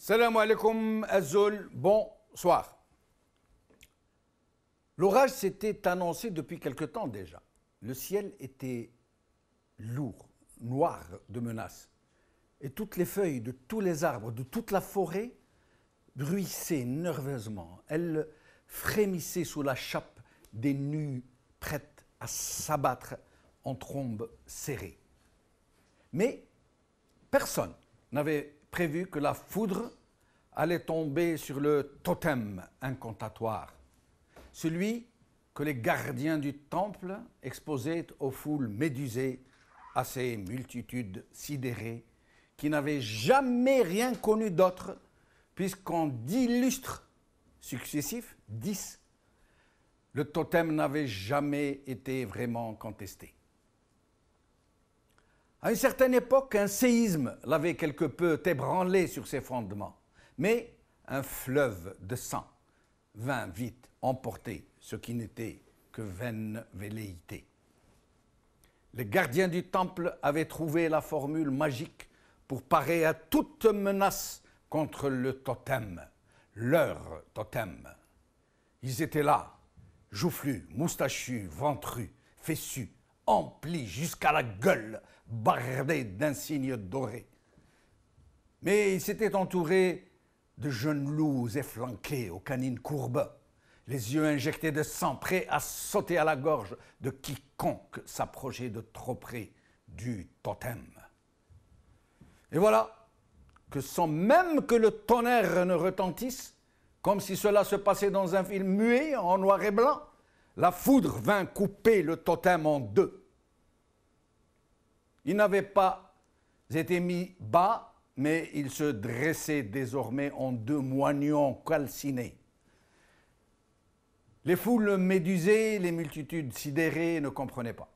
Salam alaikum Azul, bonsoir. L'orage s'était annoncé depuis quelque temps déjà. Le ciel était lourd, noir de menaces. Et toutes les feuilles de tous les arbres, de toute la forêt, bruissaient nerveusement. Elles frémissaient sous la chape des nues prêtes à s'abattre en trombes serrées. Mais personne n'avait prévu que la foudre allait tomber sur le totem incantatoire, celui que les gardiens du temple exposaient aux foules médusées, à ces multitudes sidérées qui n'avaient jamais rien connu d'autre, puisqu'en 10 lustres successifs, 10, le totem n'avait jamais été vraiment contesté. À une certaine époque, un séisme l'avait quelque peu ébranlé sur ses fondements, mais un fleuve de sang vint vite emporter ce qui n'était que vaine velléité. Les gardiens du temple avaient trouvé la formule magique pour parer à toute menace contre le totem, leur totem. Ils étaient là, joufflus, moustachus, ventrus, fessus, emplis jusqu'à la gueule, bardés d'insignes dorés. Mais ils s'étaient entourés de jeunes loups efflanqués aux canines courbes, les yeux injectés de sang, prêts à sauter à la gorge de quiconque s'approchait de trop près du totem. Et voilà que sans même que le tonnerre ne retentisse, comme si cela se passait dans un film muet en noir et blanc, la foudre vint couper le totem en deux. Il n'avait pas été mis bas, mais il se dressait désormais en deux moignons calcinés. Les foules médusées, les multitudes sidérées ne comprenaient pas.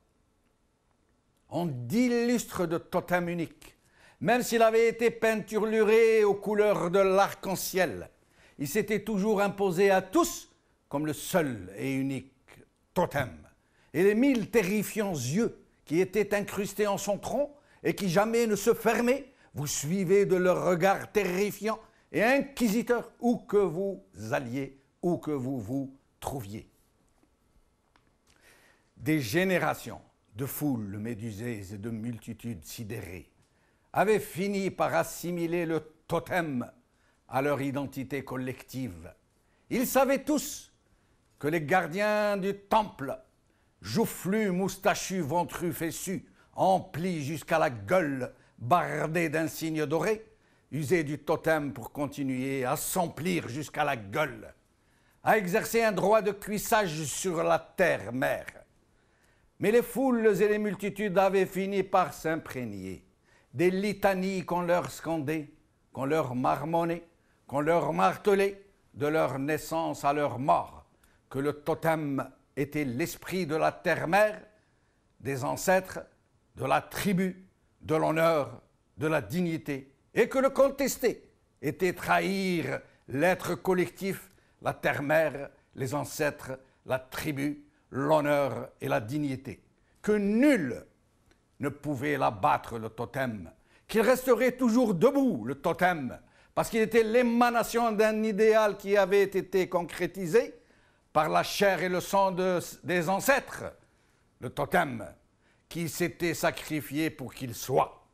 En 10 lustres de totem unique, même s'il avait été peinturluré aux couleurs de l'arc-en-ciel, il s'était toujours imposé à tous comme le seul et unique totem. Et les 1000 terrifiants yeux qui étaient incrustés en son tronc et qui jamais ne se fermaient, vous suivez de leur regard terrifiant et inquisiteur où que vous alliez, où que vous vous trouviez. Des générations de foules médusées et de multitudes sidérées avaient fini par assimiler le totem à leur identité collective. Ils savaient tous que les gardiens du temple, joufflus, moustachus, ventrus, fessus, emplis jusqu'à la gueule, bardés d'insignes dorés, usaient du totem pour continuer à s'emplir jusqu'à la gueule, à exercer un droit de cuissage sur la terre-mère. Mais les foules et les multitudes avaient fini par s'imprégner des litanies qu'on leur scandait, qu'on leur marmonnait, qu'on leur martelait, de leur naissance à leur mort, que le totem était l'esprit de la terre-mère, des ancêtres, de la tribu, de l'honneur, de la dignité, et que le contester était trahir l'être collectif, la terre-mère, les ancêtres, la tribu, l'honneur et la dignité, que nul ne pouvait l'abattre le totem, qu'il resterait toujours debout le totem, parce qu'il était l'émanation d'un idéal qui avait été concrétisé par la chair et le sang des ancêtres, le totem qui s'était sacrifié pour qu'il soit.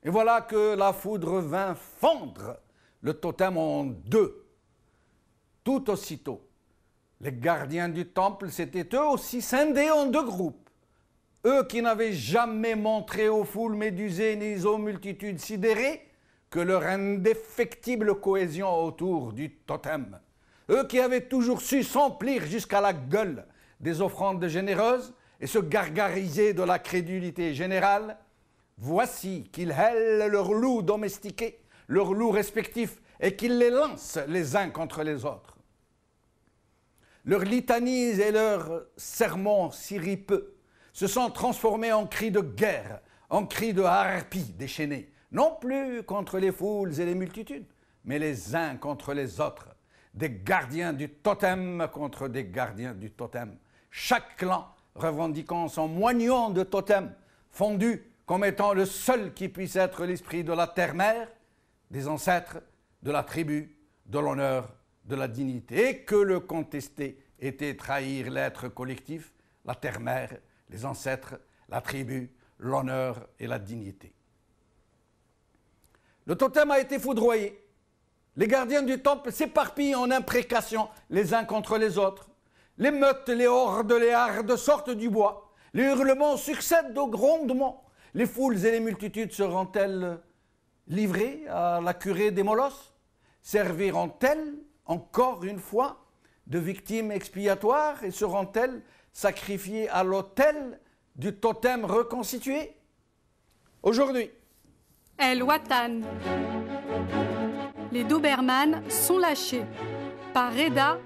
Et voilà que la foudre vint fendre le totem en deux. Tout aussitôt, les gardiens du temple s'étaient eux aussi scindés en deux groupes. Eux qui n'avaient jamais montré aux foules médusées ni aux multitudes sidérées que leur indéfectible cohésion autour du totem. Eux qui avaient toujours su s'emplir jusqu'à la gueule des offrandes généreuses et se gargariser de la crédulité générale, voici qu'ils hèlent leurs loups domestiqués, leurs loups respectifs, et qu'ils les lancent les uns contre les autres. Leurs litanies et leurs sermons siripeux se sont transformés en cris de guerre, en cris de harpies déchaînées, non plus contre les foules et les multitudes, mais les uns contre les autres, des gardiens du totem contre des gardiens du totem, chaque clan revendiquant son moignon de totem, fondu comme étant le seul qui puisse être l'esprit de la terre-mère, des ancêtres, de la tribu, de l'honneur, de la dignité, et que le contester était trahir l'être collectif, la terre-mère, les ancêtres, la tribu, l'honneur et la dignité. Le totem a été foudroyé. Les gardiens du temple s'éparpillent en imprécations les uns contre les autres. Les meutes, les hordes, les hardes sortent du bois. Les hurlements succèdent aux grondements. Les foules et les multitudes seront-elles livrées à la curée des molosses? Serviront-elles, encore une fois, de victimes expiatoires et seront-elles sacrifiées à l'autel du totem reconstitué? Aujourd'hui, El Watan. Les Doberman sont lâchés par Reda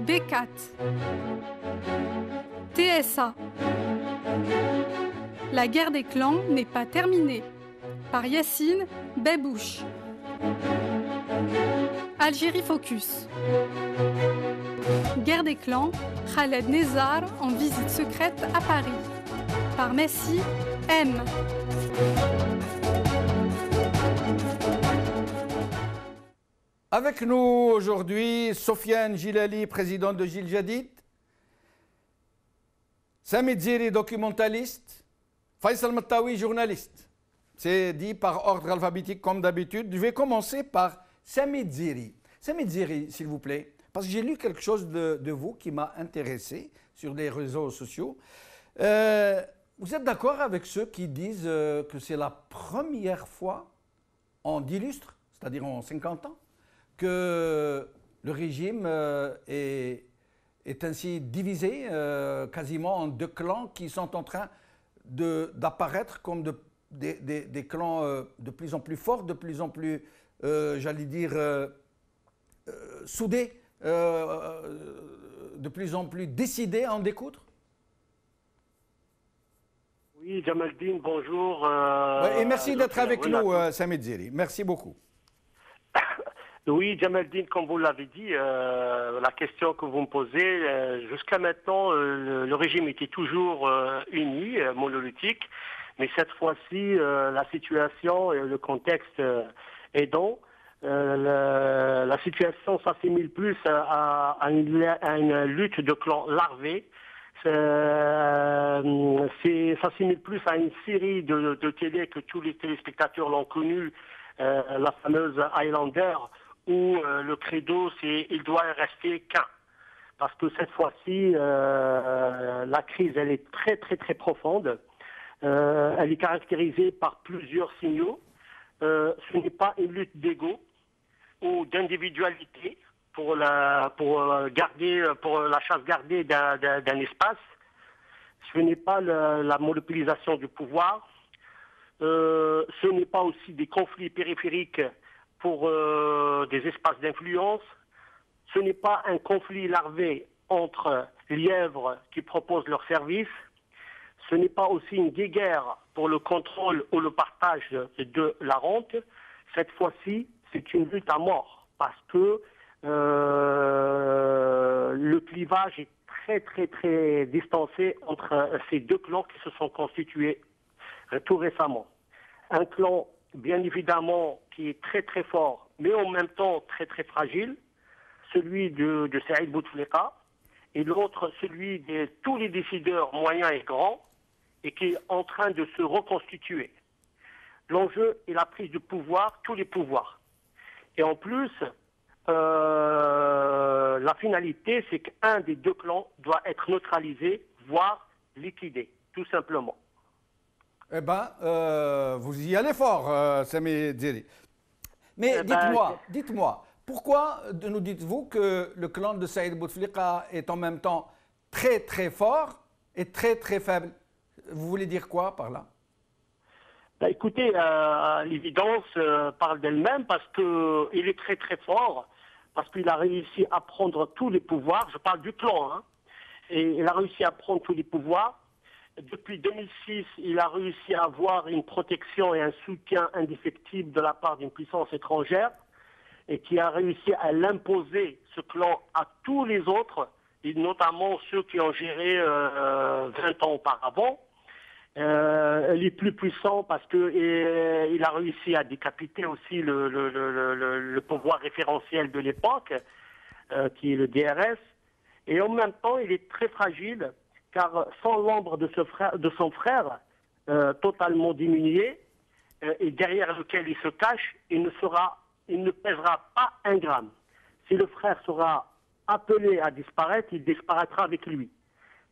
Dekat. TSA. La guerre des clans n'est pas terminée par Yassine Bebouche. Algérie Focus. Guerre des clans, Khaled Nezar en visite secrète à Paris par Messi M. Avec nous aujourd'hui, Sofiane Gilali, président de Gil Jadid, Sami Dziri, documentaliste, Faisal Mattawi, journaliste. C'est dit par ordre alphabétique comme d'habitude. Je vais commencer par Sami Dziri. Sami Dziri, s'il vous plaît, parce que j'ai lu quelque chose de vous qui m'a intéressé sur les réseaux sociaux. Vous êtes d'accord avec ceux qui disent que c'est la première fois en 10 lustres, c'est-à-dire en 50 ans, que le régime est ainsi divisé quasiment en deux clans qui sont en train d'apparaître comme des clans de plus en plus forts, de plus en plus, j'allais dire, soudés, de plus en plus décidés à en découdre? Oui, Jamaldine, bonjour. Et merci d'être avec nous, Sami Dziri. Merci beaucoup. Oui, Jamaldine, comme vous l'avez dit, la question que vous me posez, jusqu'à maintenant, le régime était toujours uni, monolithique, mais cette fois-ci, la situation et le contexte aidant, la situation s'assimile plus à une lutte de clans larvés. S'assimile plus à une série de télé que tous les téléspectateurs l'ont connue, la fameuse Highlander, où le credo c'est il doit rester qu'un. Parce que cette fois-ci, la crise elle est très très très profonde. Elle est caractérisée par plusieurs signaux. Ce n'est pas une lutte d'ego ou d'individualité pour la chasse gardée d'un espace. Ce n'est pas la monopolisation du pouvoir. Ce n'est pas aussi des conflits périphériques pour des espaces d'influence. Ce n'est pas un conflit larvé entre lièvres qui proposent leurs services. Ce n'est pas aussi une guéguerre pour le contrôle ou le partage de la rente. Cette fois-ci, c'est une lutte à mort parce que le clivage est très très très distancé entre ces deux clans qui se sont constitués tout récemment. Un clan, bien évidemment, qui est très très fort, mais en même temps très très fragile, celui de Saïd Bouteflika, et l'autre, celui de tous les décideurs moyens et grands, et qui est en train de se reconstituer. L'enjeu est la prise de pouvoir, tous les pouvoirs. Et en plus, la finalité, c'est qu'un des deux clans doit être neutralisé, voire liquidé, tout simplement. Eh bien, vous y allez fort, Sami Dziri. Mais dites-moi, pourquoi nous dites-vous que le clan de Saïd Bouteflika est en même temps très très fort et très très faible? Vous voulez dire quoi par là? Ben, écoutez, l'évidence parle d'elle-même parce qu'il est très très fort, parce qu'il a réussi à prendre tous les pouvoirs. Je parle du clan, hein, et il a réussi à prendre tous les pouvoirs. Depuis 2006, il a réussi à avoir une protection et un soutien indéfectible de la part d'une puissance étrangère et qui a réussi à l'imposer, ce clan, à tous les autres, et notamment ceux qui ont géré 20 ans auparavant. les plus puissants parce que il a réussi à décapiter aussi le pouvoir référentiel de l'époque, qui est le DRS. Et en même temps, il est très fragile, car sans l'ombre de son frère, totalement diminué, et derrière lequel il se cache, il ne pèsera pas un gramme. Si le frère sera appelé à disparaître, il disparaîtra avec lui.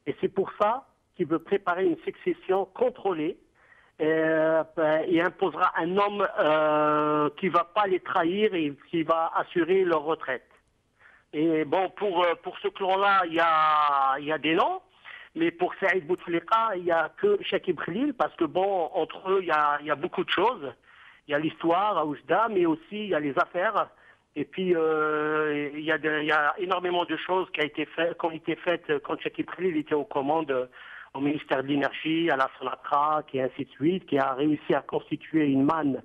Et c'est pour ça qu'il veut préparer une succession contrôlée et imposera un homme qui ne va pas les trahir et qui va assurer leur retraite. Et bon, pour ce clan-là, il y a des noms, mais pour Saïd Bouteflika, il n'y a que Chakib Khalil, parce que bon, entre eux, il y a beaucoup de choses. Il y a l'histoire à Oujda, mais aussi il y a les affaires. Et puis, il y a énormément de choses qui ont été faites quand Chakib Khalil était aux commandes au ministère de l'Énergie, à la Sonatra, et ainsi de suite, qui a réussi à constituer une manne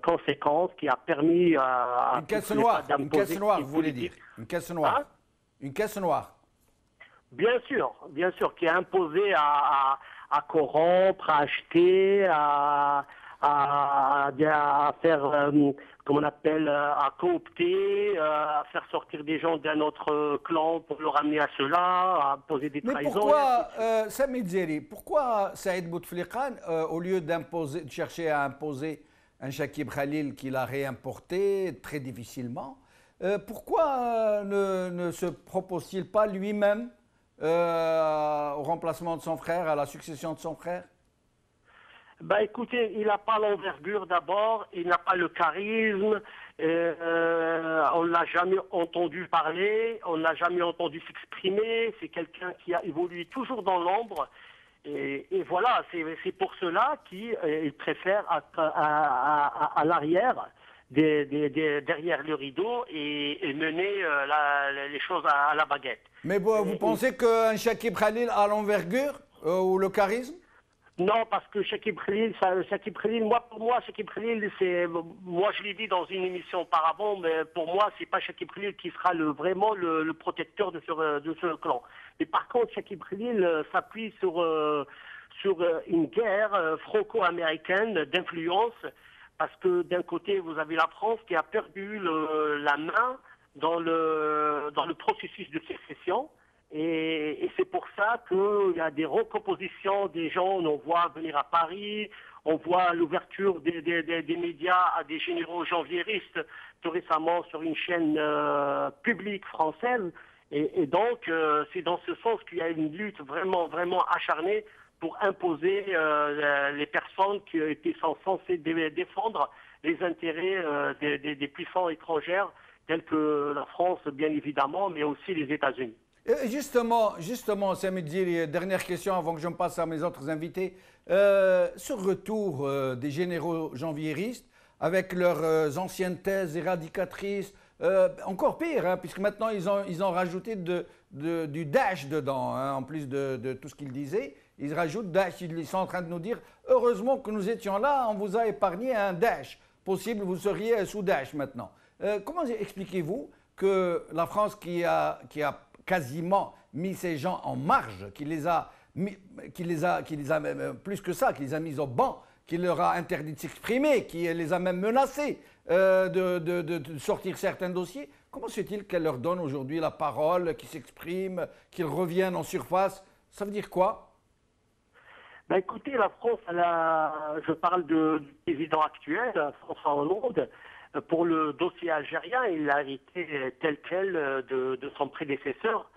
conséquente, qui a permis à... Une caisse noire, vous voulez dire. Une caisse noire. Hein? Une caisse noire. Bien sûr, qui a imposé à corrompre, à acheter, à faire, comment on appelle, à coopter, à faire sortir des gens d'un autre clan pour le ramener à cela, à poser des trahisons. Mais pourquoi, Sami Djeri, pourquoi Saïd Bouteflika, au lieu de chercher à imposer un Chakib Khalil qu'il a réimporté très difficilement, pourquoi ne se propose-t-il pas lui-même au remplacement de son frère, à la succession de son frère? Ben écoutez, il n'a pas l'envergure d'abord, il n'a pas le charisme, on ne l'a jamais entendu parler, on ne l'a jamais entendu s'exprimer, c'est quelqu'un qui a évolué toujours dans l'ombre, et voilà, c'est pour cela qu'il préfère être à l'arrière, derrière le rideau, et mener les choses à la baguette. Mais vous pensez qu'un Chakib Khalil a l'envergure ou le charisme? Non, parce que Chakib Khalil, pour moi, Chakib Khalil, moi je l'ai dit dans une émission auparavant, mais pour moi, c'est pas Chakib Khalil qui sera vraiment le protecteur de ce clan. Mais par contre, Chakib Khalil s'appuie sur une guerre franco-américaine d'influence, parce que d'un côté, vous avez la France qui a perdu la main dans le processus de sécession. Et c'est pour ça qu'il y a des recompositions des gens. On voit venir à Paris, on voit l'ouverture des médias à des généraux janvieristes tout récemment sur une chaîne publique française. Et donc, c'est dans ce sens qu'il y a une lutte vraiment, vraiment acharnée pour imposer les personnes qui étaient censées défendre les intérêts des puissances étrangères, telles que la France, bien évidemment, mais aussi les États-Unis. Justement, Sami Djeri, dernière question avant que je me passe à mes autres invités. Ce retour des généraux janvieristes avec leurs anciennes thèses éradicatrices, encore pire, hein, puisque maintenant ils ont rajouté du Daesh dedans, hein, en plus de tout ce qu'ils disaient. Ils rajoutent Daesh, ils sont en train de nous dire « Heureusement que nous étions là, on vous a épargné un Daesh. Possible, vous seriez sous Daesh maintenant. » Comment expliquez-vous que la France qui a quasiment mis ces gens en marge, qui les a plus que ça, qui les a mis au banc, qui leur a interdit de s'exprimer, qui les a même menacés de sortir certains dossiers. Comment se fait-il qu'elle leur donne aujourd'hui la parole, qu'ils s'expriment, qu'ils reviennent en surface? Ça veut dire quoi? Ben écoutez, la France, je parle du président actuel, François Hollande. Pour le dossier algérien, il a été tel quel de son prédécesseur,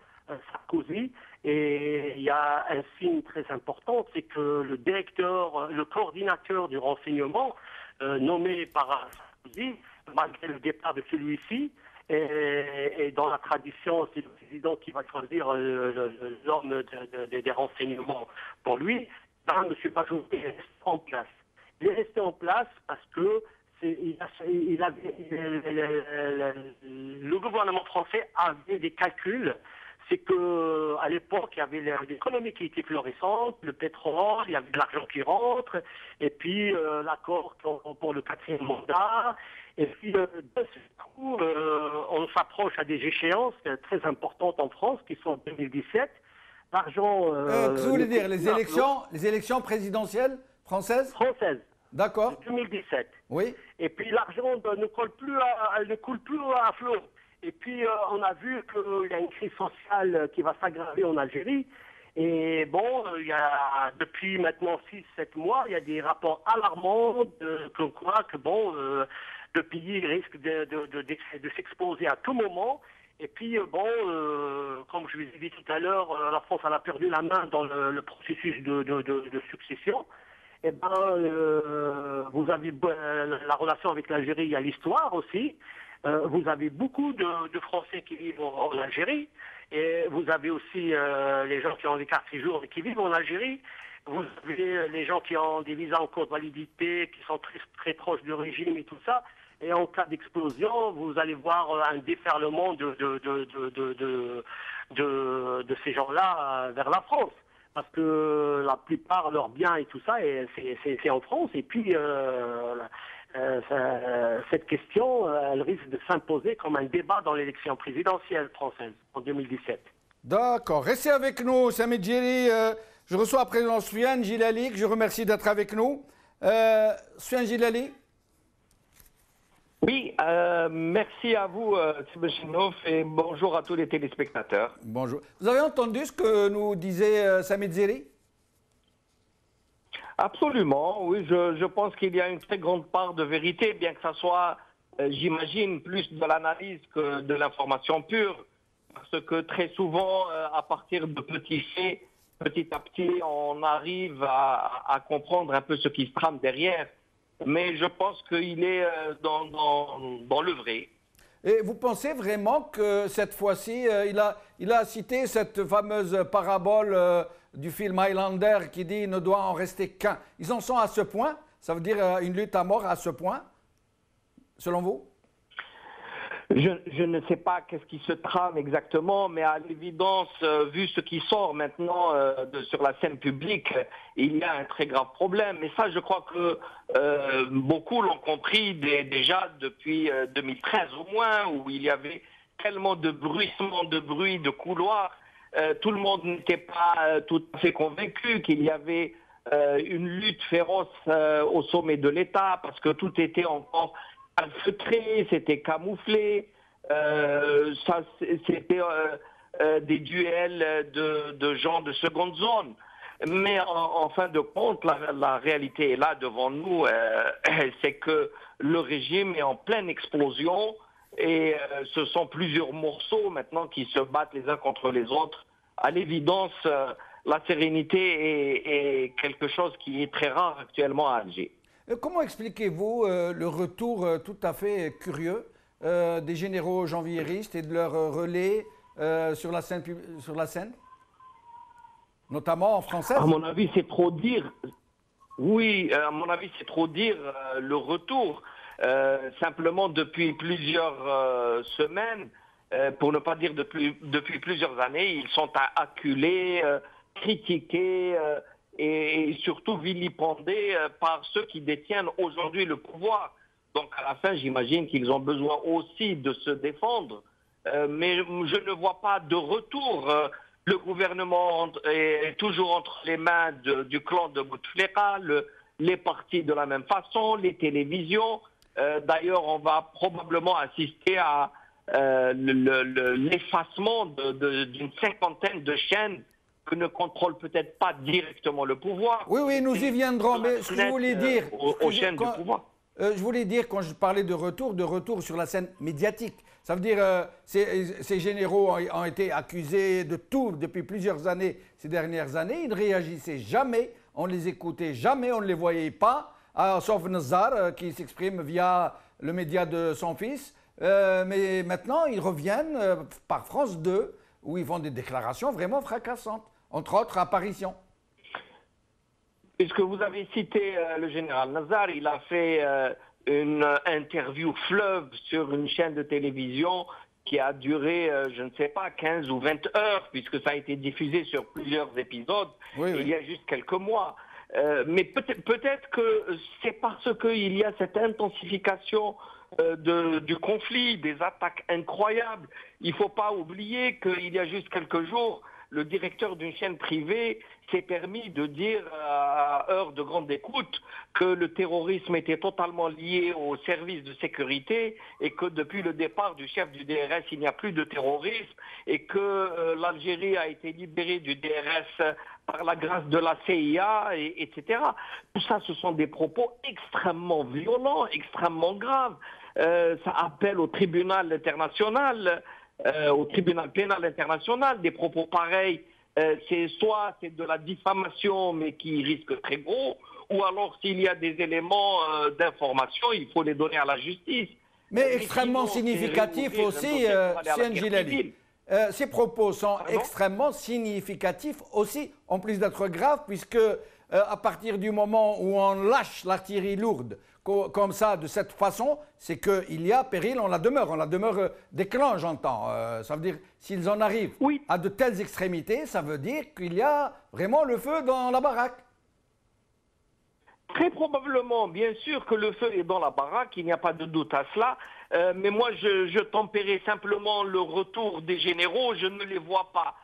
Sarkozy. Et il y a un signe très important, c'est que le coordinateur du renseignement, nommé par Sarkozy, malgré le départ de celui-ci, et dans la tradition, c'est le président qui va choisir l'homme des renseignements pour lui, M. Bajouri est resté en place. Il est resté en place parce que le gouvernement français avait des calculs. C'est qu'à l'époque, il y avait l'économie qui était florissante, le pétrole, il y avait de l'argent qui rentre, et puis l'accord pour le 4e mandat. Et puis, de ce coup, on s'approche à des échéances très importantes en France, qui sont en 2017. l'argent... Qu'est-ce que vous voulez dire, les élections présidentielles françaises? Françaises. D'accord. 2017. Oui. Et puis l'argent ne coule plus à flot. Et puis on a vu qu'il y a une crise sociale qui va s'aggraver en Algérie. Et bon, depuis maintenant 6-7 mois, il y a des rapports alarmants comme quoi que bon, le pays risque de s'exposer à tout moment. Et puis bon, comme je vous ai dit tout à l'heure, la France elle a perdu la main dans le processus de succession. Eh ben, vous avez la relation avec l'Algérie, il y a l'histoire aussi. Vous avez beaucoup de Français qui vivent en Algérie. Et vous avez aussi les gens qui ont des cartes séjour et qui vivent en Algérie. Vous avez les gens qui ont des visas en cours de validité, qui sont très, très proches du régime et tout ça. Et en cas d'explosion, vous allez voir un déferlement de ces gens-là vers la France. Parce que la plupart, leurs biens et tout ça, c'est en France. Et puis, cette question, elle risque de s'imposer comme un débat dans l'élection présidentielle française en 2017. D'accord. Restez avec nous, Samit Djeri. Je reçois à présent Soufiane Djilali, que je remercie d'être avec nous. Soufiane Djilali. Oui, merci à vous, Tibachinov, et bonjour à tous les téléspectateurs. Bonjour. Vous avez entendu ce que nous disait Samit Djeri? Absolument, oui. Je pense qu'il y a une très grande part de vérité, bien que ça soit, j'imagine, plus de l'analyse que de l'information pure. Parce que très souvent, à partir de petits faits, petit à petit, on arrive à comprendre un peu ce qui se trame derrière. Mais je pense qu'il est dans le vrai. Et vous pensez vraiment que cette fois-ci, il a cité cette fameuse parabole du film Highlander qui dit il ne doit en rester qu'un. Ils en sont à ce point? Ça veut dire une lutte à mort à ce point, selon vous? Je ne sais pas qu'est-ce qui se trame exactement, mais à l'évidence, vu ce qui sort maintenant sur la scène publique, il y a un très grave problème. Et ça, je crois que beaucoup l'ont compris déjà depuis 2013 au moins, où il y avait tellement de bruissements, de bruit, de couloirs. Tout le monde n'était pas tout à fait convaincu qu'il y avait une lutte féroce au sommet de l'État, parce que tout était encore infiltré, c'était camouflé, c'était des duels de gens de seconde zone. Mais en fin de compte, la réalité est là devant nous, c'est que le régime est en pleine explosion et ce sont plusieurs morceaux maintenant qui se battent les uns contre les autres. À l'évidence, la sérénité est quelque chose qui est très rare actuellement à Alger. Comment expliquez-vous le retour tout à fait curieux des généraux janvieristes et de leur relais sur la scène, notamment en français? À mon avis, c'est trop dire. Oui, à mon avis, c'est trop dire le retour. Simplement, depuis plusieurs semaines, pour ne pas dire depuis plusieurs années, ils sont acculés, critiqués et surtout vilipendés par ceux qui détiennent aujourd'hui le pouvoir. Donc à la fin, j'imagine qu'ils ont besoin aussi de se défendre. Mais je ne vois pas de retour. Le gouvernement est toujours entre les mains du clan de Bouteflika, les partis de la même façon, les télévisions. D'ailleurs, on va probablement assister à l'effacement d'une cinquantaine de chaînes que ne contrôle peut-être pas directement le pouvoir. Oui, nous y viendrons, mais ce que je voulais dire... aux chaînes du pouvoir. Je voulais dire, quand je parlais de retour sur la scène médiatique, ça veut dire ces généraux ont été accusés de tout depuis plusieurs années, ces dernières années. Ils ne réagissaient jamais, on les écoutait jamais, on ne les voyait pas, sauf Nazar qui s'exprime via le média de son fils. Mais maintenant, ils reviennent par France 2, où ils font des déclarations vraiment fracassantes, entre autres apparitions. Puisque vous avez cité le général Nazar, il a fait une interview fleuve sur une chaîne de télévision qui a duré, je ne sais pas, 15 ou 20 heures, puisque ça a été diffusé sur plusieurs épisodes il y a juste quelques mois. Mais peut-être que c'est parce qu'il y a cette intensification du conflit, des attaques incroyables. Il ne faut pas oublier qu'il y a juste quelques jours, le directeur d'une chaîne privée s'est permis de dire à heure de grande écoute que le terrorisme était totalement lié aux services de sécurité et que depuis le départ du chef du DRS, il n'y a plus de terrorisme et que l'Algérie a été libérée du DRS par la grâce de la CIA, etc. Tout ça, ce sont des propos extrêmement violents, extrêmement graves. Ça appelle au tribunal international, au tribunal pénal international, des propos pareils. C'est de la diffamation, mais qui risque très gros, ou alors s'il y a des éléments d'information, il faut les donner à la justice. Mais extrêmement significatif aussi, Sian Gilali. Ces propos sont extrêmement significatifs aussi, en plus d'être graves, puisque à partir du moment où on lâche l'artillerie lourde comme ça, de cette façon, c'est qu'il y a péril en la demeure des clans, j'entends. Ça veut dire, s'ils en arrivent à de telles extrémités, ça veut dire qu'il y a vraiment le feu dans la baraque. Très probablement, bien sûr que le feu est dans la baraque, il n'y a pas de doute à cela. Mais moi, je tempérais simplement le retour des généraux, je ne les vois pas.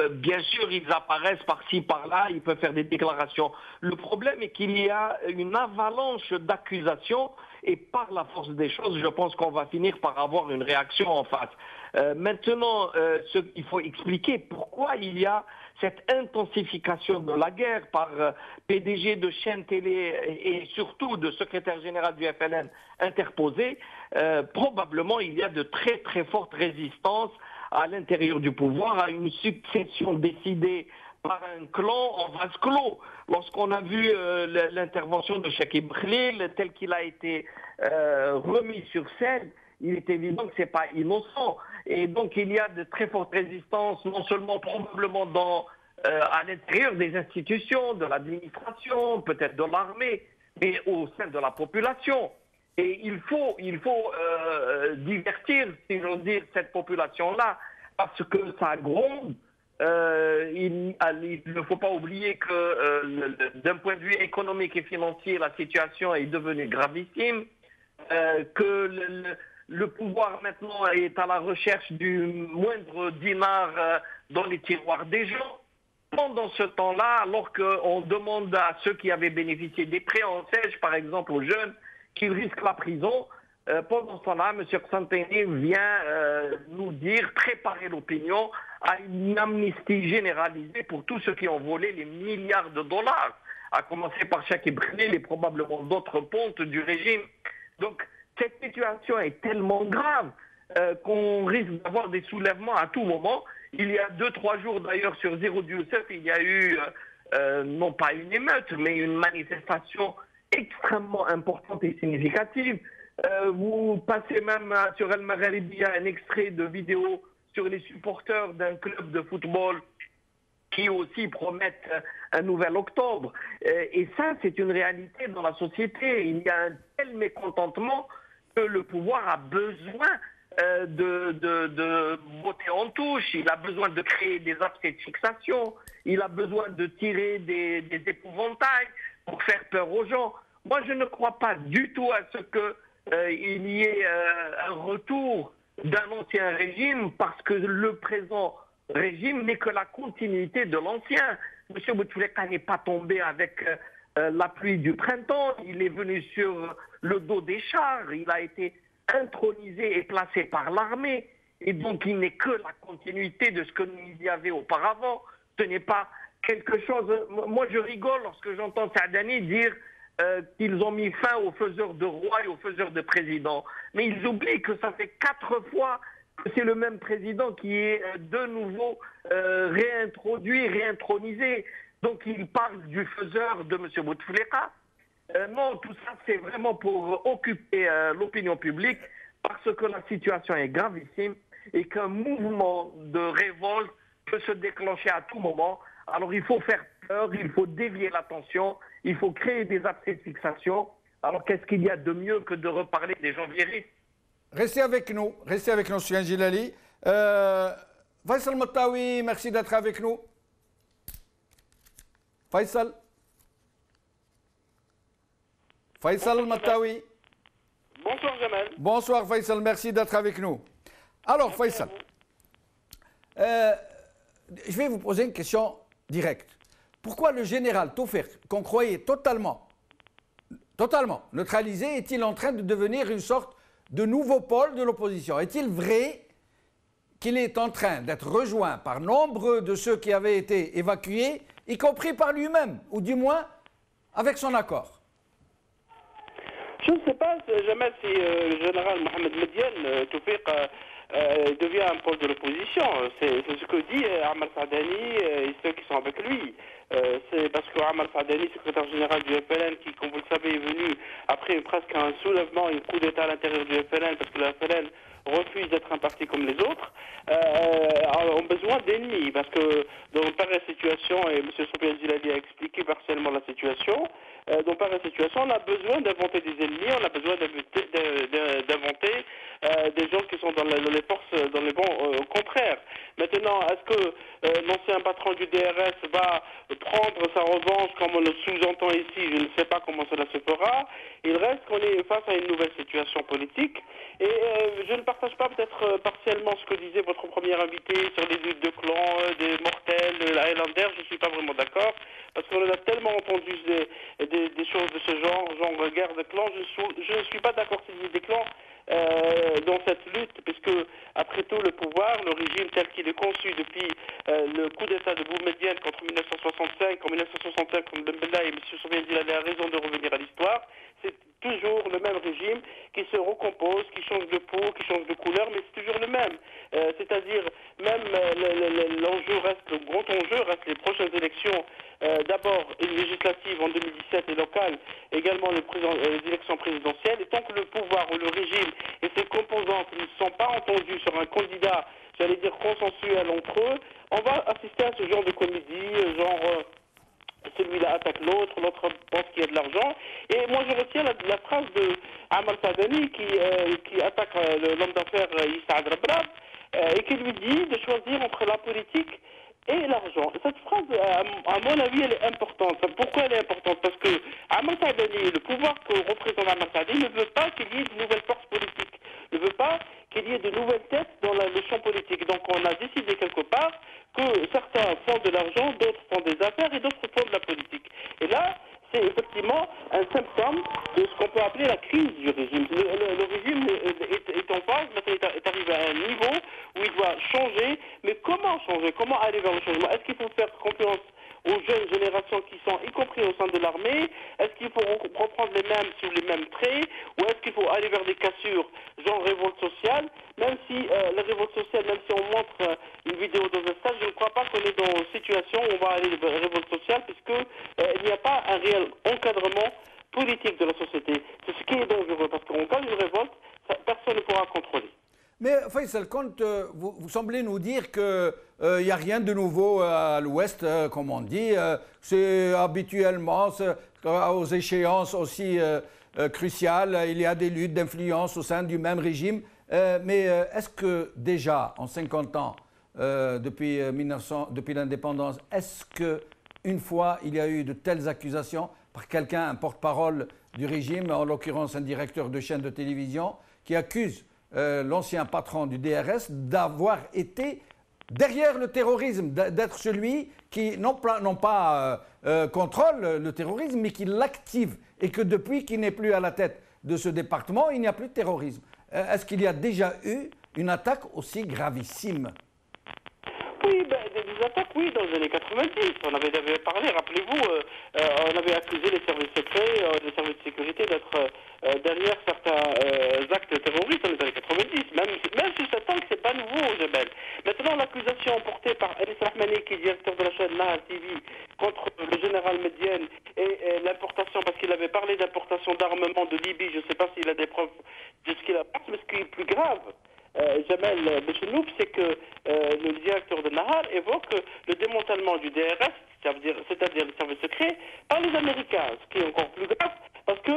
Bien sûr, ils apparaissent par-ci, par-là, ils peuvent faire des déclarations. Le problème est qu'il y a une avalanche d'accusations et par la force des choses, je pense qu'on va finir par avoir une réaction en face. Maintenant, il faut expliquer pourquoi il y a cette intensification de la guerre par PDG de chaînes télé et surtout de secrétaire général du FLN interposé. Probablement, il y a de très très fortes résistances à l'intérieur du pouvoir, à une succession décidée par un clan en vase clos. Lorsqu'on a vu l'intervention de Chakib Khalil, tel qu'il a été remis sur scène, il est évident que ce n'est pas innocent. Et donc il y a de très fortes résistances, non seulement probablement à l'intérieur des institutions, de l'administration, peut-être de l'armée, mais au sein de la population. Et il faut divertir, si j'ose dire, cette population-là, parce que ça gronde. Il ne faut pas oublier que d'un point de vue économique et financier, la situation est devenue gravissime, que le pouvoir maintenant est à la recherche du moindre dinar dans les tiroirs des gens. Pendant ce temps-là, alors qu'on demande à ceux qui avaient bénéficié des prêts en sèche, par exemple aux jeunes, qu'ils risquent la prison, pendant ce temps-là, M. Ksanteni vient nous dire, préparer l'opinion à une amnistie généralisée pour tous ceux qui ont volé les milliards de dollars, à commencer par Chakib Khalil et probablement d'autres pontes du régime. Donc, cette situation est tellement grave qu'on risque d'avoir des soulèvements à tout moment. Il y a 2-3 jours d'ailleurs sur Zéro du Youssef, il y a eu, non pas une émeute, mais une manifestation extrêmement importante et significative. Vous passez même sur El Magharibiya un extrait de vidéo sur les supporters d'un club de football qui aussi promettent un nouvel octobre. Et ça, c'est une réalité dans la société. Il y a un tel mécontentement que le pouvoir a besoin de botter en touche, il a besoin de créer des abcès de fixation, il a besoin de tirer des épouvantails pour faire peur aux gens. Moi, je ne crois pas du tout à ce qu'il y ait un retour d'un ancien régime, parce que le présent régime n'est que la continuité de l'ancien. M. Bouteflika n'est pas tombé avec la pluie du printemps, il est venu sur le dos des chars, il a été intronisé et placé par l'armée, et donc il n'est que la continuité de ce que nous y avait auparavant. Ce n'est pas quelque chose... Moi je rigole lorsque j'entends Saadani dire qu'ils ont mis fin aux faiseurs de rois et aux faiseurs de présidents, mais ils oublient que ça fait 4 fois que c'est le même président qui est de nouveau réintroduit, réintronisé. Donc il parle du faiseur de M. Bouteflika. Non, tout ça, c'est vraiment pour occuper l'opinion publique, parce que la situation est gravissime et qu'un mouvement de révolte peut se déclencher à tout moment. Alors il faut faire peur, il faut dévier l'attention, il faut créer des abcès de fixation. Alors qu'est-ce qu'il y a de mieux que de reparler des gens viristes? Restez avec nous, Sian Gilali. Faisal Mottaoui, merci d'être avec nous. Faisal Mottaoui. Bonsoir Jamal. Bonsoir Faisal, merci d'être avec nous. Alors Faisal, je vais vous poser une question directe. Pourquoi le général Toufik, qu'on croyait totalement neutralisé, est-il en train de devenir une sorte de nouveau pôle de l'opposition? Est-il vrai qu'il est en train d'être rejoint par nombre de ceux qui avaient été évacués, y compris par lui-même, ou du moins avec son accord? Je ne sais pas, Jamel, si le général Mohamed Mediane, Toufik, devient un pôle de l'opposition. C'est ce que dit Ammar Saadani et ceux qui sont avec lui. C'est parce que Ammar Saadani, secrétaire général du FLN, qui, comme vous le savez, est venu après presque un soulèvement, un coup d'État à l'intérieur du FLN, parce que le FLN refuse d'être un parti comme les autres, ont besoin d'ennemis, parce que dans pareille situation, et M. Soufiane Zilali a expliqué partiellement la situation, dans pareille situation, on a besoin d'inventer des ennemis, on a besoin d'inventer des gens qui sont dans les forces, dans les bons contraires. Maintenant, est-ce que l'ancien patron du DRS va prendre sa revanche comme on le sous-entend ici? Je ne sais pas comment cela se fera. Il reste qu'on est face à une nouvelle situation politique et je ne partage pas peut-être partiellement ce que disait votre premier invité sur les luttes de clans, des mortels, Highlander. Je ne suis pas vraiment d'accord parce qu'on a tellement entendu des choses de ce genre guerre de clans. Je ne suis pas d'accord s'il y ait des clans dans cette lutte, puisque après tout le pouvoir, le régime tel qu'il est conçu depuis le coup d'État de Boumediene contre 1965, en 1965, comme Bembella et M. Soufiane Zilali a raison de revenir à l'histoire, c'est toujours le même régime qui se recompose, qui change de peau, qui change de couleur, mais c'est toujours le même. C'est-à-dire, même l'enjeu reste, le grand enjeu reste les prochaines élections. D'abord une législative en 2017 et locale, également les élections présidentielles. Et tant que le pouvoir ou le régime et ses composantes ne sont pas entendus sur un candidat, j'allais dire consensuel entre eux, on va assister à ce genre de comédie, celui-là attaque l'autre pense qu'il y a de l'argent. Et moi je retiens la phrase de Ammar Saadani qui attaque l'homme d'affaires Issa Adrabrab et qui lui dit de choisir entre la politique et l'argent. Cette phrase, à mon avis, elle est importante. Pourquoi elle est importante? Parce que Ammar Saadani, le pouvoir que représente Ammar Saadani, ne veut pas qu'il y ait de nouvelles forces politiques, ne veut pas qu'il y ait de nouvelles têtes dans le champ politique. Donc on a décidé quelque part que certains font de l'argent, d'autres font des affaires et d'autres font de la politique. Et là, c'est effectivement un symptôme de ce qu'on peut appeler la crise du régime. Le régime est en phase, maintenant est arrivé à un niveau où il doit changer, mais comment changer? Comment aller vers le changement? Est-ce qu'il faut faire confiance aux jeunes générations qui sont, y compris au sein de l'armée? Est-ce qu'il faut reprendre les mêmes sur les mêmes traits? Ou est-ce qu'il faut aller vers des cassures, genre révolte sociale? Même si la révolte sociale, même si on montre une vidéo dans un stade, je ne crois pas qu'on est dans une situation où on va aller vers la révolte sociale, puisque il n'y a pas un réel encadrement politique de la société. C'est ce qui est dangereux, parce qu'en cas d'une révolte, personne ne pourra contrôler. Mais Faisal, quand vous semblez nous dire qu'il n'y a rien de nouveau à l'Ouest, comme on dit, c'est habituellement aux échéances aussi cruciales, il y a des luttes d'influence au sein du même régime. Mais est-ce que déjà, en 50 ans, depuis l'indépendance, est-ce qu'une fois il y a eu de telles accusations par quelqu'un, un porte-parole du régime, en l'occurrence un directeur de chaîne de télévision, qui accuse l'ancien patron du DRS d'avoir été derrière le terrorisme, d'être celui qui non pas contrôle le terrorisme, mais qui l'active, et que depuis qu'il n'est plus à la tête de ce département, il n'y a plus de terrorisme. Est-ce qu'il y a déjà eu une attaque aussi gravissime? Oui, des attaques, oui, dans les années 90. On avait parlé, rappelez-vous, on avait accusé les services secrets, les services de sécurité d'être derrière certains actes terroristes dans les années 90. Même si ça tant que c'est pas nouveau, Jamel. Maintenant, l'accusation portée par Anis Rahmani, qui est directeur de la chaîne Nahar TV, contre le général Mediane et l'importation, parce qu'il avait parlé d'importation d'armement de Libye, je ne sais pas s'il a des preuves de ce qu'il a fait, mais ce qui est plus grave, Jamel Bechenouf, c'est que le directeur de Nahar évoque le démantèlement du DRS, c'est-à-dire les services secrets, par les Américains, ce qui est encore plus grave, parce que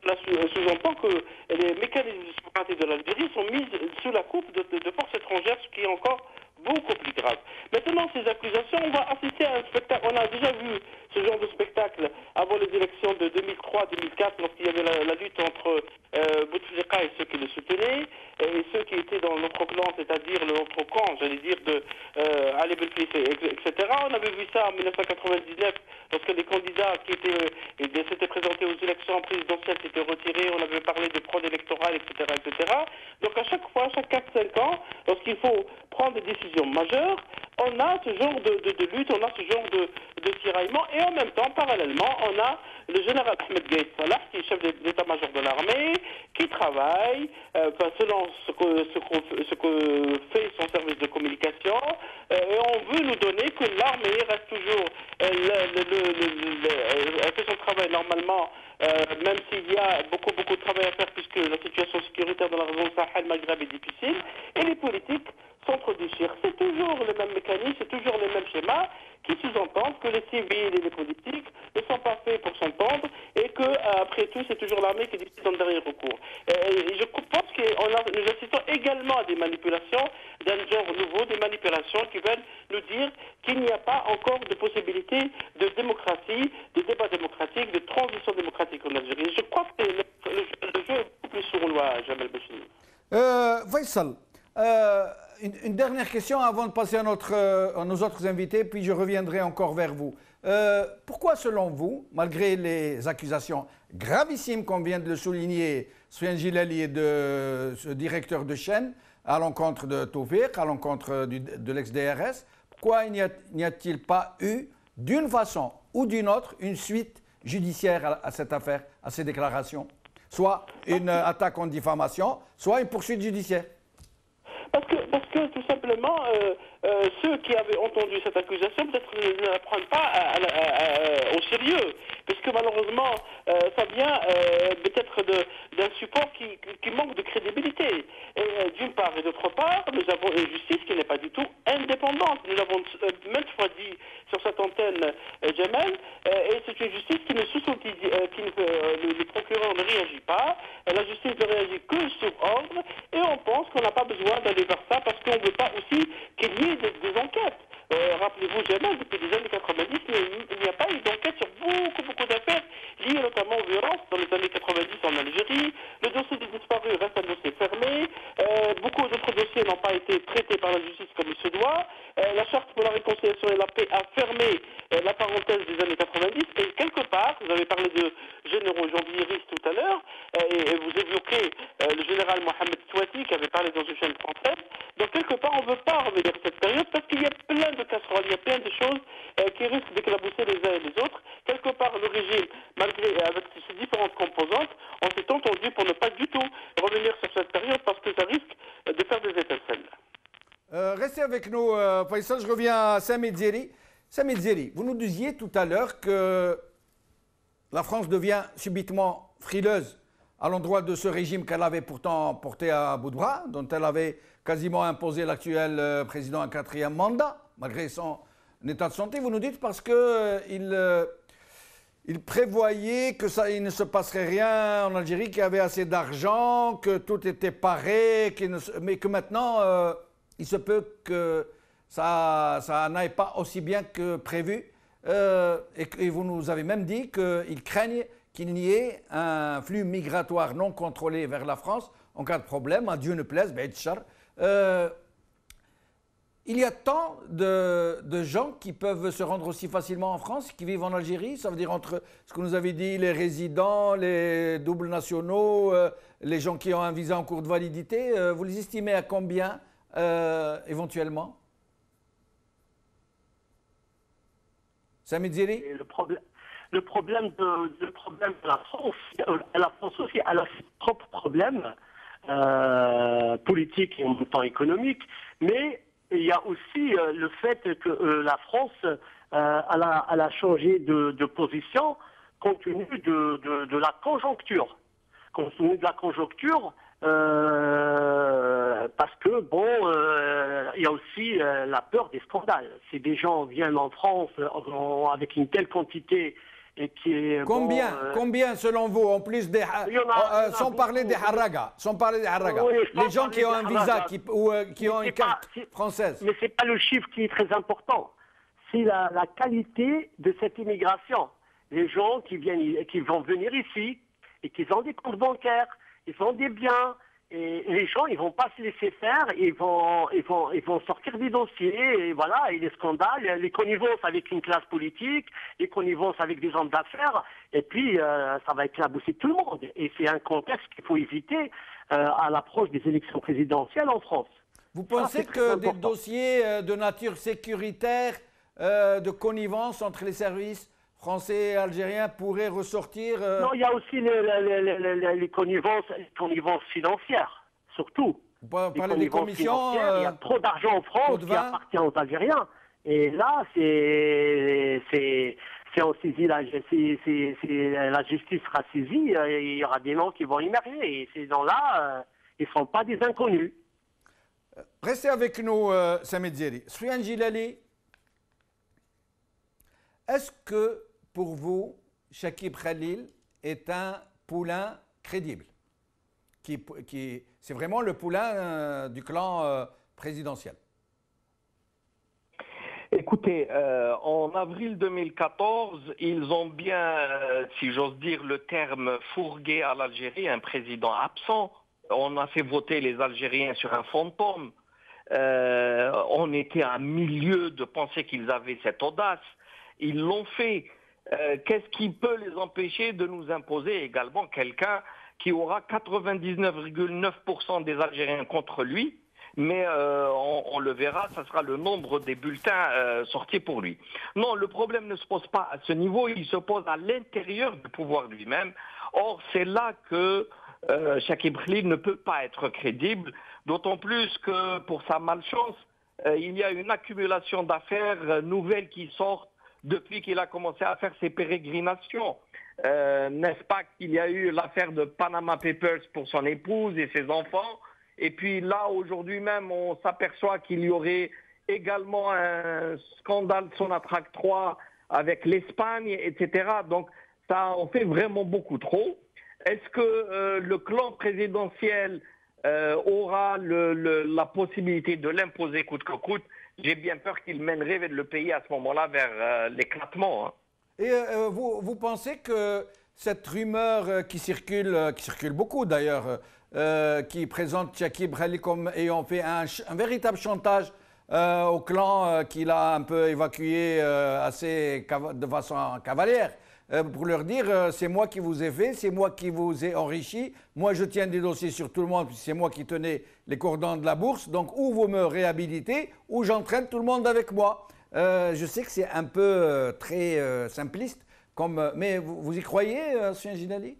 cela sous-entend que les mécanismes de souveraineté de l'Algérie sont mis sous la coupe de forces étrangères, ce qui est encore beaucoup plus grave. Maintenant, ces accusations, on va assister à un spectacle. On a déjà vu ce genre de spectacle avant les élections de 2003-2004, lorsqu'il y avait la lutte entre Bouteflika et ceux qui le soutenaient, et ceux qui étaient dans l'autre clan, c'est-à-dire l'autre camp, j'allais dire, de Ali Belkis en 1999, lorsque les candidats qui s'étaient présentés aux élections présidentielles s'étaient retirés, on avait parlé de fraude électorale, etc., etc. Donc à chaque fois, chaque 4-5 ans, lorsqu'il faut prendre des décisions majeures, on a ce genre de lutte, on a ce genre de tiraillement, et en même temps, parallèlement, on a le général Ahmed Gaïd Salah, qui est chef d'état-major de l'armée, qui travaille selon ce que fait son service de communication, et on veut nous donner que l'armée reste toujours, elle fait son travail normalement, même s'il y a beaucoup de travail à faire puisque la situation sécuritaire dans la région Sahel Maghreb est difficile, et les politiques s'entre-déchirent. C'est toujours le même mécanisme, c'est toujours les mêmes schémas qui sous-entendent que les civils et les politiques ne sont pas faits pour s'entendre et que, après tout, c'est toujours l'armée qui décide en dernier recours. Et je pense que nous assistons également à des manipulations d'un genre nouveau, des manipulations qui veulent nous dire qu'il n'y a pas encore de possibilité de démocratie, de débat démocratique, de transition démocratique en Algérie. Je crois que le jeu est beaucoup plus sournois, Jamal Bachir. Faisal, une dernière question avant de passer à nos autres invités, puis je reviendrai encore vers vous. Pourquoi, selon vous, malgré les accusations gravissimes qu'on vient de le souligner, Soufiane Gilali et de ce directeur de chaîne, à l'encontre de Tawfiq, à l'encontre de l'ex-DRS, pourquoi n'y a-t-il pas eu, d'une façon ou d'une autre, une suite judiciaire à cette affaire, à ces déclarations? Soit une attaque en diffamation, soit une poursuite judiciaire. Parce que tout simplement, ceux qui avaient entendu cette accusation peut-être ne la prennent pas au sérieux, puisque malheureusement, ça vient peut-être d'un support qui manque de crédibilité. Et d'une part et d'autre part, nous avons une justice qui n'est pas du tout indépendante. Nous avons maintes fois dit sur cette antenne, Jamal, et c'est une justice qui ne le procureur ne réagit pas, la justice ne réagit que sur ordre, et on pense qu'on n'a pas besoin d'aller vers ça parce qu'on ne veut pas aussi qu'il y ait des enquêtes. Rappelez-vous, Jamal, depuis les années 90, il n'y a pas eu d'enquête sur beaucoup d'affaires liées notamment aux violences dans les années 90 en Algérie. Le dossier des disparus reste un dossier fermé. Beaucoup d'autres dossiers n'ont pas été traités par la justice comme il se doit. La charte pour la réconciliation et la paix a fermé la parenthèse des années 90. Et quelque part, vous avez parlé de généraux janvieristes tout à l'heure, et vous évoquez le général Mohamed Touati qui avait parlé dans une chaîne française. Donc quelque part, on ne veut pas revenir à cette période parce qu'il y a plein de casseroles, il y a plein de choses qui risquent d'éclabousser les uns et les autres. Quelque part, le régime, avec ses différentes composantes, on s'est entendu pour ne pas du tout revenir sur cette période parce que ça risque de faire des étincelles. Restez avec nous, Faisal. Je reviens à Samit Zeri. Samit Zeri, vous nous disiez tout à l'heure que la France devient subitement frileuse à l'endroit de ce régime qu'elle avait pourtant porté à bout de bras, dont elle avait quasiment imposé l'actuel président un 4e mandat, malgré son état de santé. Vous nous dites parce qu'il prévoyait qu'il ne se passerait rien en Algérie, qu'il y avait assez d'argent, que tout était paré, mais que maintenant, il se peut que ça n'aille pas aussi bien que prévu. Et vous nous avez même dit qu'ils craignent qu'il n'y ait un flux migratoire non contrôlé vers la France en cas de problème, à Dieu ne plaise, il y a tant de gens qui peuvent se rendre aussi facilement en France, qui vivent en Algérie. Ça veut dire entre ce que nous avez dit, les résidents, les doubles nationaux, les gens qui ont un visa en cours de validité. Vous les estimez à combien éventuellement? Samit Zeri? Le problème de la France aussi, elle a ses propres problèmes politiques et en même temps économiques, mais il y a aussi le fait que la France elle a changé de position compte tenu de la conjoncture. Compte tenu de la conjoncture, parce que il y a aussi la peur des scandales. Si des gens viennent en France avec une telle quantité et qui est combien selon vous, en plus des sans parler des haragas, les gens qui ont un visa qui ont une carte française. Mais c'est pas le chiffre qui est très important, c'est la qualité de cette immigration. Les gens qui vont venir ici et qui ont des comptes bancaires, ils ont des biens, Et les gens, ils vont pas se laisser faire, ils vont sortir des dossiers, et voilà, et les scandales, les connivences avec une classe politique, les connivences avec des hommes d'affaires, et puis ça va éclabousser tout le monde. Et c'est un contexte qu'il faut éviter à l'approche des élections présidentielles en France. Vous pensez que des dossiers de nature sécuritaire, de connivence entre les services français et algériens pourraient ressortir Non, il y a aussi les connivences financières, surtout. Vous parlez des commissions il y a trop d'argent en France qui appartient aux Algériens. Et là, c'est on saisit la justice sera saisie, il y aura des noms qui vont émerger. Et ces noms-là, ils ne sont pas des inconnus. Restez avec nous, Samed Zeri. Soufiane Djilali, est-ce que pour vous, Chakib Khalil est un poulain crédible? C'est vraiment le poulain du clan présidentiel. Écoutez, en avril 2014, ils ont bien, si j'ose dire le terme, fourgué à l'Algérie un président absent. On a fait voter les Algériens sur un fantôme. On était à milieu de penser qu'ils avaient cette audace. Ils l'ont fait. Qu'est-ce qui peut les empêcher de nous imposer également quelqu'un qui aura 99,9% des Algériens contre lui, mais on le verra, ça sera le nombre des bulletins sortis pour lui. Non, le problème ne se pose pas à ce niveau, il se pose à l'intérieur du pouvoir lui-même. Or, c'est là que Chakib Khalil ne peut pas être crédible, d'autant plus que pour sa malchance, il y a une accumulation d'affaires nouvelles qui sortent depuis qu'il a commencé à faire ses pérégrinations. N'est-ce pas qu'il y a eu l'affaire de Panama Papers pour son épouse et ses enfants, et puis là, aujourd'hui même, on s'aperçoit qu'il y aurait également un scandale Sonatrach 3 avec l'Espagne, etc. Donc ça en fait vraiment beaucoup trop. Est-ce que le clan présidentiel aura la possibilité de l'imposer coûte que coûte? J'ai bien peur qu'il mènerait le pays à ce moment-là vers l'éclatement. Hein. Et vous pensez que cette rumeur qui circule beaucoup d'ailleurs, qui présente Chakib Khalil comme ayant fait un véritable chantage au clan qu'il a un peu évacué de façon cavalière, pour leur dire c'est moi qui vous ai fait, c'est moi qui vous ai enrichi, moi je tiens des dossiers sur tout le monde, c'est moi qui tenais les cordons de la bourse, donc ou vous me réhabilitez, ou j'entraîne tout le monde avec moi. Je sais que c'est un peu très simpliste, mais vous y croyez, Soufiane Djilali?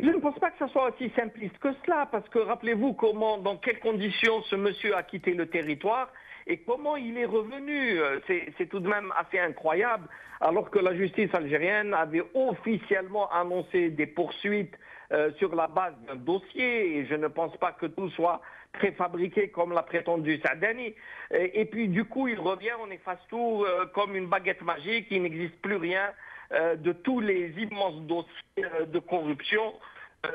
Je ne pense pas que ce soit aussi simpliste que cela, parce que rappelez-vous dans quelles conditions ce monsieur a quitté le territoire et comment il est revenu. C'est tout de même assez incroyable, alors que la justice algérienne avait officiellement annoncé des poursuites sur la base d'un dossier, et je ne pense pas que tout soit préfabriqué comme l'a prétendu Saadani. Et puis du coup, il revient, on efface tout comme une baguette magique, il n'existe plus rien de tous les immenses dossiers de corruption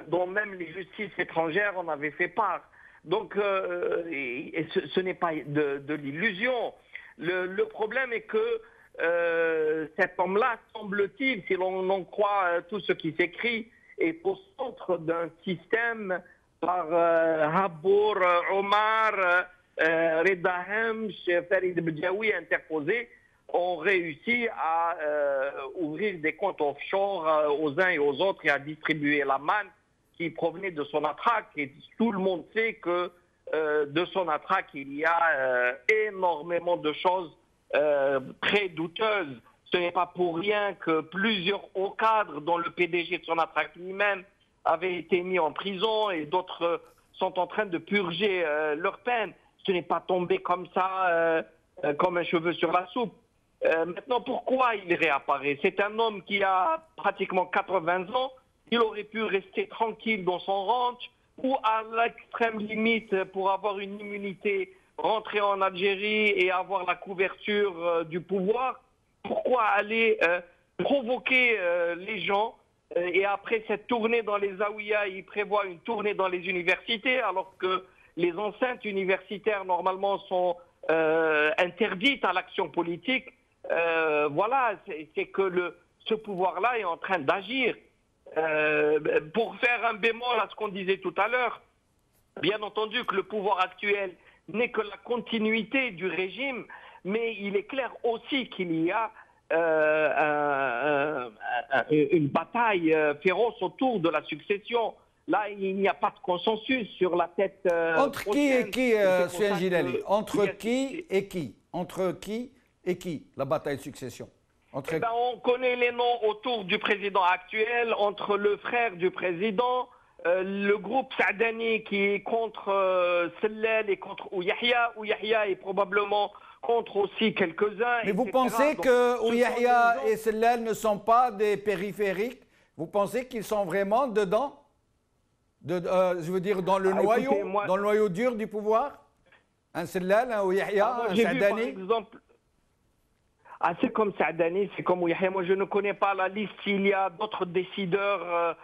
dont même les justices étrangères en avaient fait part. Donc ce n'est pas de l'illusion. Le problème est que cet homme-là, semble-t-il, si l'on en croit tout ce qui s'écrit, est au centre d'un système par Habbour, Omar, Reda Hemch, Farid Bdjaoui interposés, ont réussi à ouvrir des comptes offshore aux uns et aux autres et à distribuer la manne qui provenait de Sonatrach. Et tout le monde sait que de Sonatrach, il y a énormément de choses très douteuses. Ce n'est pas pour rien que plusieurs hauts cadres, dont le PDG de Sonatrach lui-même, avaient été mis en prison et d'autres sont en train de purger leur peine. Ce n'est pas tombé comme ça, comme un cheveu sur la soupe. Maintenant, pourquoi il réapparaît? C'est un homme qui a pratiquement 80 ans. Il aurait pu rester tranquille dans son ranch ou à l'extrême limite, pour avoir une immunité, rentrer en Algérie et avoir la couverture du pouvoir. Pourquoi aller provoquer les gens et après cette tournée dans les zaouïas, il prévoit une tournée dans les universités alors que les enceintes universitaires normalement sont interdites à l'action politique. Voilà, c'est que ce pouvoir-là est en train d'agir. Pour faire un bémol à ce qu'on disait tout à l'heure, bien entendu que le pouvoir actuel n'est que la continuité du régime, mais il est clair aussi qu'il y a une bataille féroce autour de la succession. Là, il n'y a pas de consensus sur la tête. Entre qui et qui, M. Gilali? Entre qui et qui? Entre qui et qui, la bataille de succession? Entre... on connaît les noms autour du président actuel, entre le frère du président, le groupe Saadani qui est contre Sellal et contre Ouyahia. Ouyahia est probablement contre aussi quelques-uns. Mais vous pensez que Ouyahia et Sellal ne sont pas des périphériques? Vous pensez qu'ils sont vraiment dedans? Je veux dire, dans le noyau, écoutez, moi, dans le noyau dur du pouvoir? Un Sellal, un Ouyahia, un Saadani? Par exemple, c'est comme Saadani, c'est comme Ouyahia. Moi, je ne connais pas la liste s'il y a d'autres décideurs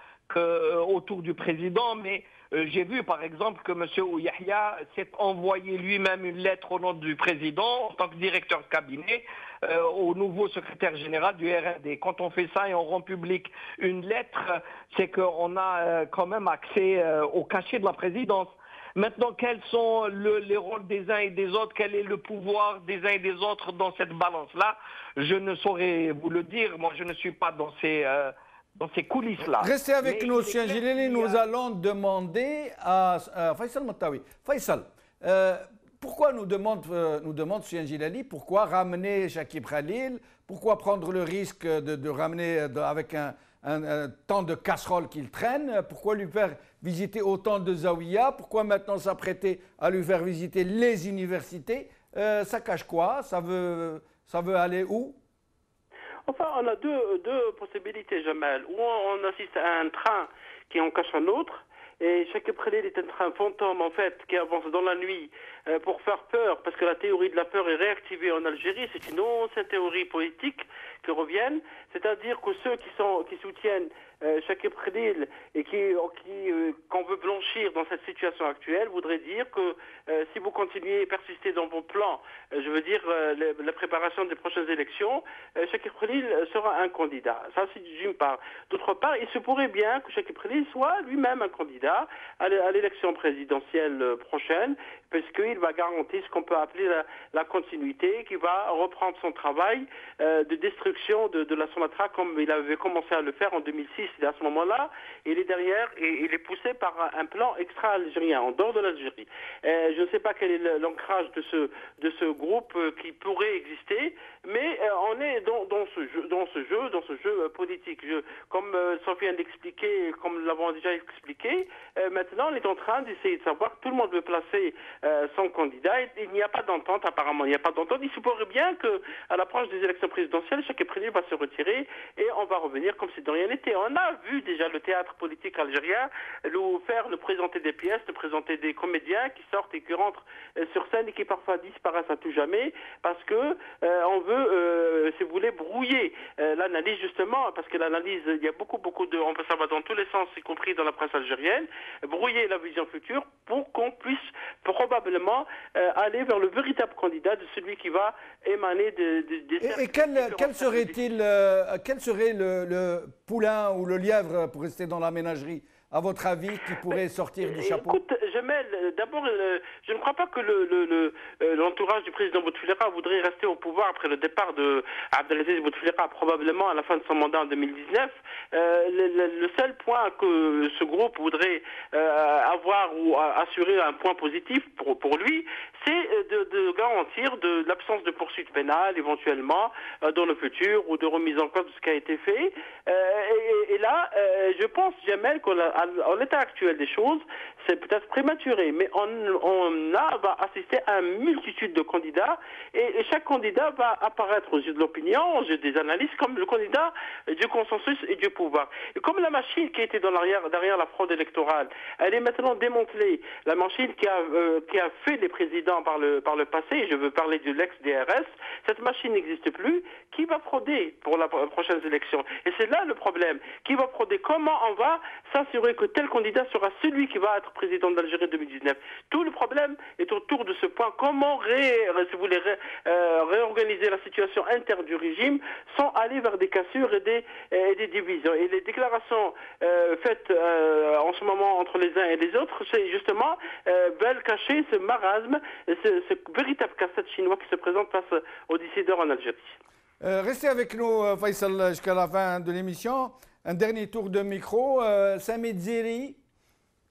autour du président, mais j'ai vu par exemple que M. Ouyahia s'est envoyé lui-même une lettre au nom du président en tant que directeur de cabinet au nouveau secrétaire général du RND. Quand on fait ça et on rend public une lettre, c'est qu'on a quand même accès au cachet de la présidence. Maintenant, quels sont les rôles des uns et des autres? Quel est le pouvoir des uns et des autres dans cette balance-là? Je ne saurais vous le dire. Moi, je ne suis pas dans ces coulisses-là. Restez avec nous, M. Gilali. Nous allons demander à Faisal Mottaoui. Faisal, pourquoi nous demande M. Gilali, pourquoi ramener Chakib Khalil? Pourquoi prendre le risque de ramener avec un temps de casserole qu'il traîne? Pourquoi lui faire visiter autant de Zawiya? Pourquoi maintenant s'apprêter à lui faire visiter les universités? Ça cache quoi? Ça veut aller où? Enfin, on a deux possibilités, Jamal. Ou on assiste à un train qui en cache un autre, et Chakib Khalil est un train fantôme, en fait, qui avance dans la nuit pour faire peur, parce que la théorie de la peur est réactivée en Algérie. C'est une ancienne théorie politique qui revient, c'est-à-dire que ceux qui soutiennent Chakib Khalil et qu'on veut blanchir dans cette situation actuelle voudrait dire que si vous continuez et persistez dans vos plans, je veux dire la préparation des prochaines élections, Chakib Khalil sera un candidat. Ça, c'est d'une part. D'autre part, il se pourrait bien que Chakib Khalil soit lui-même un candidat à l'élection présidentielle prochaine, parce qu'il va garantir ce qu'on peut appeler la continuité, qui va reprendre son travail de destruction de la Sonatra comme il avait commencé à le faire en 2006. Et à ce moment-là, il est derrière et il est poussé par un plan extra-algérien, en dehors de l'Algérie. Je ne sais pas quel est l'ancrage de ce groupe qui pourrait exister, mais on est dans ce jeu politique. Comme Sofiane l'expliquait, comme nous l'avons déjà expliqué, maintenant on est en train d'essayer de savoir, tout le monde veut placer son candidat, il n'y a pas d'entente apparemment, il n'y a pas d'entente. Il se pourrait bien qu'à l'approche des élections présidentielles, Chakib Khalil va se retirer et on va revenir comme si de rien n'était. On a vu déjà le théâtre politique algérien nous présenter des pièces, nous présenter des comédiens qui sortent et qui rentrent sur scène et qui parfois disparaissent à tout jamais parce que on veut, si vous voulez, brouiller l'analyse justement, parce que l'analyse, il y a beaucoup on peut savoir dans tous les sens, y compris dans la presse algérienne, brouiller la vision future pour qu'on puisse probablement aller vers le véritable candidat de celui qui va émaner des... Et quel serait le poulain ou le lièvre, pour rester dans la ménagerie, à votre avis, qui pourrait sortir du chapeau? Écoute, Jamel, d'abord, je ne crois pas que l'entourage du président Bouteflika voudrait rester au pouvoir après le départ de Abdelaziz Bouteflika, probablement à la fin de son mandat en 2019. Le seul point que ce groupe voudrait avoir ou assurer un point positif pour lui, c'est de garantir de l'absence de poursuites pénales éventuellement dans le futur ou de remise en cause de ce qui a été fait. Et là, je pense, Jamel, qu'en l'état actuel des choses, c'est peut-être prématuré, mais on va assister à une multitude de candidats et chaque candidat va apparaître aux yeux de l'opinion, aux yeux des analystes, comme le candidat du consensus et du pouvoir. Et comme la machine qui était derrière la fraude électorale, elle est maintenant démantelée. La machine qui a fait des présidents par le passé, je veux parler de l'ex-DRS, cette machine n'existe plus. qui va frauder pour les prochaines élections. Et c'est là le problème. Qui va frauder? Comment on va s'assurer que tel candidat sera celui qui va être président d'Algérie 2019? Tout le problème est autour de ce point. Comment réorganiser la situation interne du régime sans aller vers des cassures et des divisions. Et les déclarations faites en ce moment entre les uns et les autres, c'est justement veulent cacher ce marasme, ce véritable casse-tête chinois qui se présente face aux décideurs en Algérie. Restez avec nous, Faisal, jusqu'à la fin de l'émission. Un dernier tour de micro. Sami Dziri,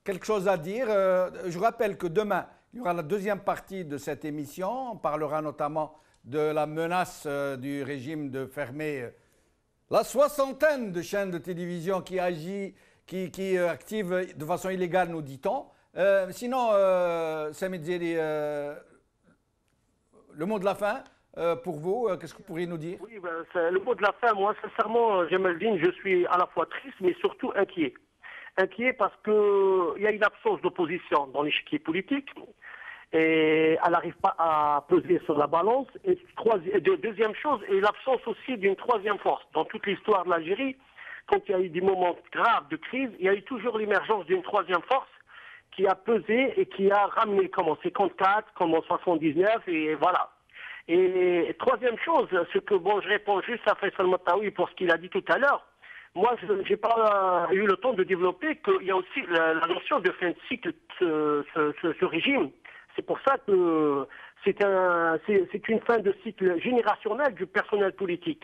quelque chose à dire. Je rappelle que demain, il y aura la deuxième partie de cette émission. On parlera notamment de la menace du régime de fermer la soixantaine de chaînes de télévision qui activent de façon illégale, nous dit-on. Sinon, Sami Dziri, le mot de la fin pour vous, qu'est-ce que vous pourriez nous dire? Oui, le mot de la fin, moi, sincèrement, Jamaldine, je suis à la fois triste, mais surtout inquiet. Inquiet parce qu'il y a une absence d'opposition dans l'échiquier politique et elle n'arrive pas à peser sur la balance. Et deuxième chose, et l'absence aussi d'une troisième force. Dans toute l'histoire de l'Algérie, quand il y a eu des moments graves de crise, il y a eu toujours l'émergence d'une troisième force qui a pesé et qui a ramené comme en 54, comme en 79, et voilà. Et troisième chose, ce que je réponds juste à Faisal Mataoui pour ce qu'il a dit tout à l'heure. Moi, je n'ai pas eu le temps de développer qu'il y a aussi la notion de fin de cycle de ce régime. C'est pour ça que c'est une fin de cycle générationnel du personnel politique.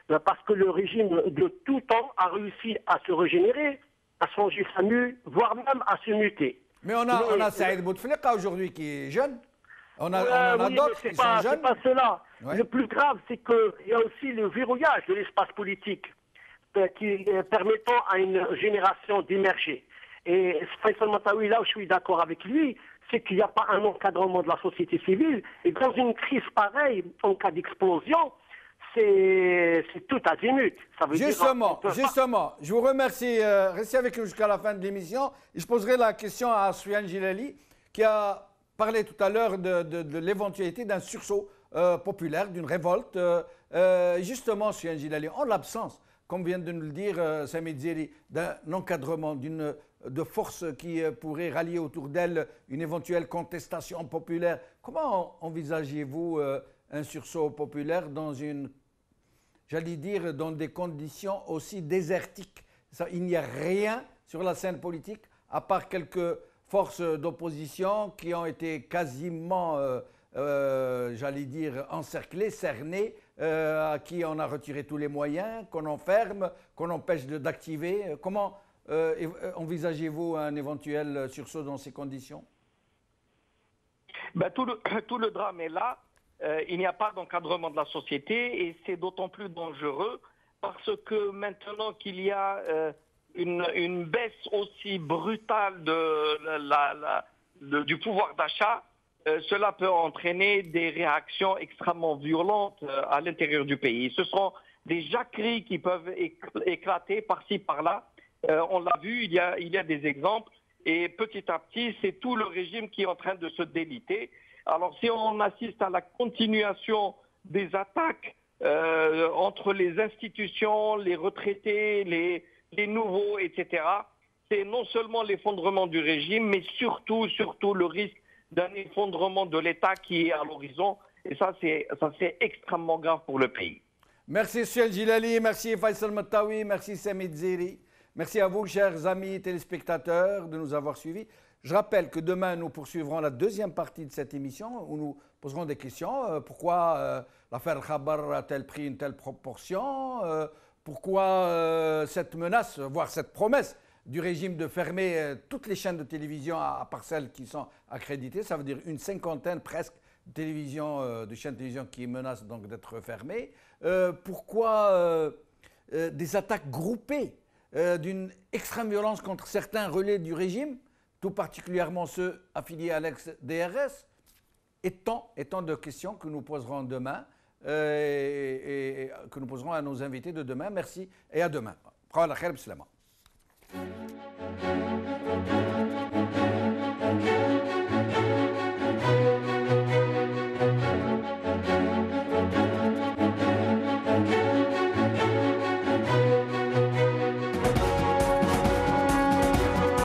Parce que le régime de tout temps a réussi à se régénérer, à changer sa mue, voire même à se muter. Mais on a Saïd Bouteflika aujourd'hui qui est jeune. On a d'autres qui sont jeunes. C'est pas cela. Ouais. Le plus grave, c'est qu'il y a aussi le verrouillage de l'espace politique permettant à une génération d'émerger. Et Faisal Mataoui, là où je suis d'accord avec lui, c'est qu'il n'y a pas un encadrement de la société civile. Et dans une crise pareille, en cas d'explosion, c'est tout azimut. Ça veut justement, je vous remercie. Restez avec nous jusqu'à la fin de l'émission. Et je poserai la question à Soufiane Djilali, qui a parlé tout à l'heure de l'éventualité d'un sursaut populaire, d'une révolte. Justement, Soufiane Djilali, en l'absence, comme vient de nous le dire Sami Dziri, d'un encadrement, de forces qui pourraient rallier autour d'elle une éventuelle contestation populaire, comment envisagez-vous un sursaut populaire dans dans des conditions aussi désertiques? Il n'y a rien sur la scène politique, à part quelques forces d'opposition qui ont été quasiment, encerclées, cernées, à qui on a retiré tous les moyens, qu'on enferme, qu'on empêche d'activer. Comment envisagez-vous un éventuel sursaut dans ces conditions? Tout le drame est là. Il n'y a pas d'encadrement de la société et c'est d'autant plus dangereux parce que maintenant qu'il y a une baisse aussi brutale du pouvoir d'achat, cela peut entraîner des réactions extrêmement violentes à l'intérieur du pays. Ce sont des jacqueries qui peuvent éclater par-ci, par-là. On l'a vu, il y a des exemples et petit à petit, c'est tout le régime qui est en train de se déliter. Alors si on assiste à la continuation des attaques entre les institutions, les retraités, les nouveaux, etc., c'est non seulement l'effondrement du régime, mais surtout le risque d'un effondrement de l'État qui est à l'horizon. Et ça, c'est extrêmement grave pour le pays. Merci Soufiane Djilali, merci Faisal Mataoui, merci Sami Dziri. Merci à vous, chers amis téléspectateurs, de nous avoir suivis. Je rappelle que demain, nous poursuivrons la deuxième partie de cette émission où nous poserons des questions. Pourquoi l'affaire Khabar a-t-elle pris une telle proportion? Pourquoi cette menace, voire cette promesse du régime de fermer toutes les chaînes de télévision à part celles qui sont accréditées? Ça veut dire une cinquantaine presque de chaînes de télévision qui menacent donc d'être fermées. Pourquoi des attaques groupées d'une extrême violence contre certains relais du régime, tout particulièrement ceux affiliés à l'ex-DRS? Étant de questions que nous poserons demain et que nous poserons à nos invités de demain. Merci et à demain. Prends la khair, bislama.